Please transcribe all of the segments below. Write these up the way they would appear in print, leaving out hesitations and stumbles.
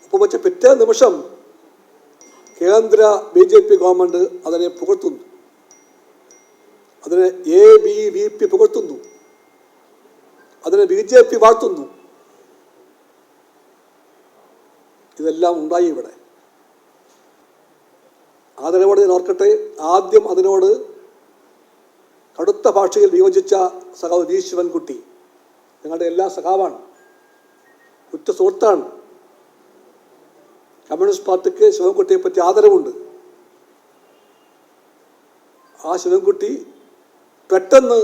അപ്പോൾ വെച്ച പിറ്റേ നിമിഷം കേന്ദ്ര BJP ഗവൺമെൻറ് അതിനെ പുകഴ്ത്തുന്നു, അതിനെ ABVP പുകഴ്ത്തുന്നു, അതിനെ BJP വാഴ്ത്തുന്നു. ഇതെല്ലാം ഉണ്ടായി ഇവിടെ. ആദരവോടെ ഞാൻ ഓർക്കട്ടെ, ആദ്യം അതിനോട് കടുത്ത ഭാഷയിൽ വിയോജിച്ച സഖാവ് വി ശിവൻകുട്ടി ഞങ്ങളുടെ എല്ലാ സഖാവാണ്, ഉറ്റ സുഹൃത്താണ്. കമ്മ്യൂണിസ്റ്റ് പാർട്ടിക്ക് ശിവൻകുട്ടിയെ പറ്റി ആദരവുണ്ട്. ആ ശിവൻകുട്ടി പെട്ടെന്ന്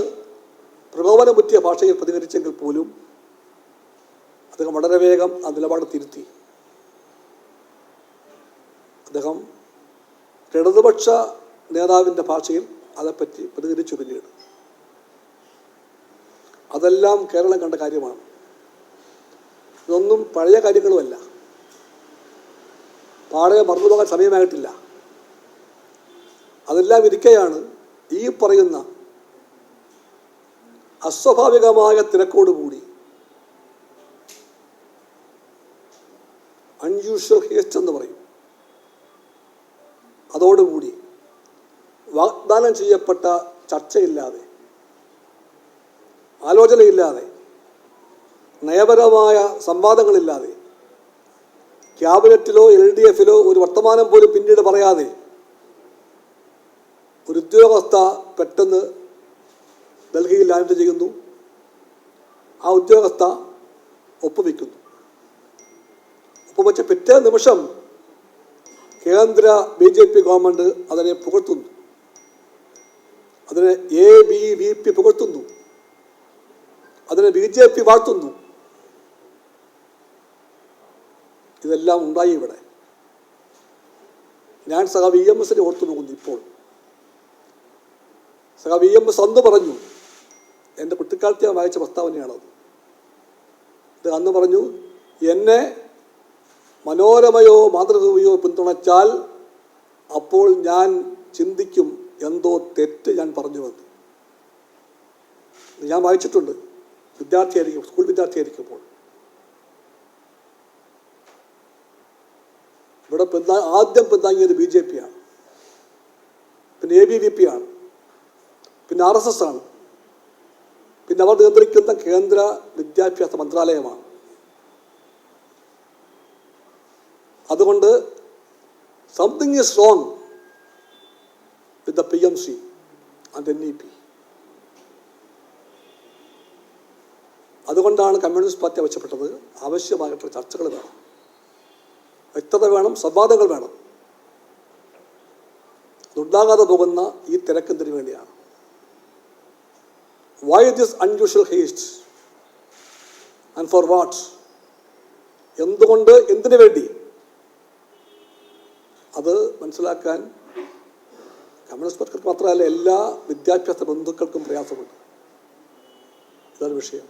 പ്രകോപനം പറ്റിയ ഭാഷയിൽ പ്രതികരിച്ചെങ്കിൽ പോലും അദ്ദേഹം വളരെ വേഗം ആ നിലപാട് തിരുത്തി. അദ്ദേഹം ഇടതുപക്ഷ നേതാവിൻ്റെ ഭാഷയിൽ അതേപ്പറ്റി പ്രതികരിച്ചു. പിന്നീട് അതെല്ലാം കേരളം കണ്ട കാര്യമാണ്. ഇതൊന്നും പഴയ കാര്യങ്ങളുമല്ല, പാടെ മറന്നുപോകാൻ സമയമായിട്ടില്ല. അതെല്ലാം ഇരിക്കെയാണ് ഈ പറയുന്ന അസ്വാഭാവികമായ തിരക്കോടുകൂടി, അൺയൂഷ്വൽ ഹേസ്റ്റ് എന്ന് പറയും, അതോടുകൂടി വാഗ്ദാനം ചെയ്യപ്പെട്ട ചർച്ചയില്ലാതെ, ആലോചനയില്ലാതെ, നയപരമായ സംവാദങ്ങളില്ലാതെ, ക്യാബിനറ്റിലോ LDFിലോ ഒരു വർത്തമാനം പോലും പിന്നീട് പറയാതെ ഒരു ഉദ്യോഗസ്ഥ പെട്ടെന്ന് ഡൽഹിയിൽ ലാൻഡ് ചെയ്യുന്നു. ആ ഉദ്യോഗസ്ഥ ഒപ്പുവെക്കുന്നു. ഒപ്പുവെച്ച പിറ്റേ നിമിഷം കേന്ദ്ര BJP ഗവൺമെൻറ് അതിനെ പുകഴ്ത്തുന്നു, അതിനെ ABVP പുകഴ്ത്തുന്നു, അതിനെ BJP വാഴ്ത്തുന്നു. ഇതെല്ലാം ഉണ്ടായി ഇവിടെ. ഞാൻ സഖാവ് EMS ഓർത്തു പോകുന്നു. ഇപ്പോൾ സഖാവ് EMS അന്ന് പറഞ്ഞു, എൻ്റെ കുട്ടിക്കാലത്ത് ഞാൻ വായിച്ച പ്രസ്താവനയാണത്. ഇത് അന്ന് പറഞ്ഞു, എന്നെ മനോരമയോ മാതൃഭൂമിയോ പിന്തുണച്ചാൽ അപ്പോൾ ഞാൻ ചിന്തിക്കും എന്തോ തെറ്റ് ഞാൻ പറഞ്ഞുവെന്ന്. ഞാൻ വായിച്ചിട്ടുണ്ട്, വിദ്യാർത്ഥിയായിരിക്കും, സ്കൂൾ വിദ്യാർത്ഥിയായിരിക്കുമ്പോൾ. ഇവിടെ ആദ്യം പിന്താങ്ങിയത് BJP ആണ്, പിന്നെ ABVP ആണ്, പിന്നെ RSS ആണ്, പിന്നെ അവർ നിയന്ത്രിക്കുന്ന കേന്ദ്ര വിദ്യാഭ്യാസ മന്ത്രാലയമാണ്. അതുകൊണ്ട് something is wrong with the PMC and NEP. അതുകൊണ്ടാണ് കമ്മ്യൂണിസ്റ്റ് പാർട്ടി ആവശ്യപ്പെട്ടത്, ആവശ്യമായിട്ടുള്ള ചർച്ചകൾ വേണം, വ്യക്തത വേണം, സംവാദങ്ങൾ വേണം. അതുണ്ടാകാതെ പോകുന്ന ഈ തിരക്കെന്തിനു വേണ്ടിയാണ്? Why this unusual haste and for what? എന്തുകൊണ്ട്, എന്തിനു വേണ്ടി? അത് മനസ്സിലാക്കാൻ കമ്മ്യൂണിസ്റ്റ് പാർട്ടിക്ക് മാത്രമല്ല എല്ലാ വിദ്യാഭ്യാസ ബന്ധുക്കൾക്കും പ്രയാസമുണ്ട്. ഇതാണ് വിഷയം.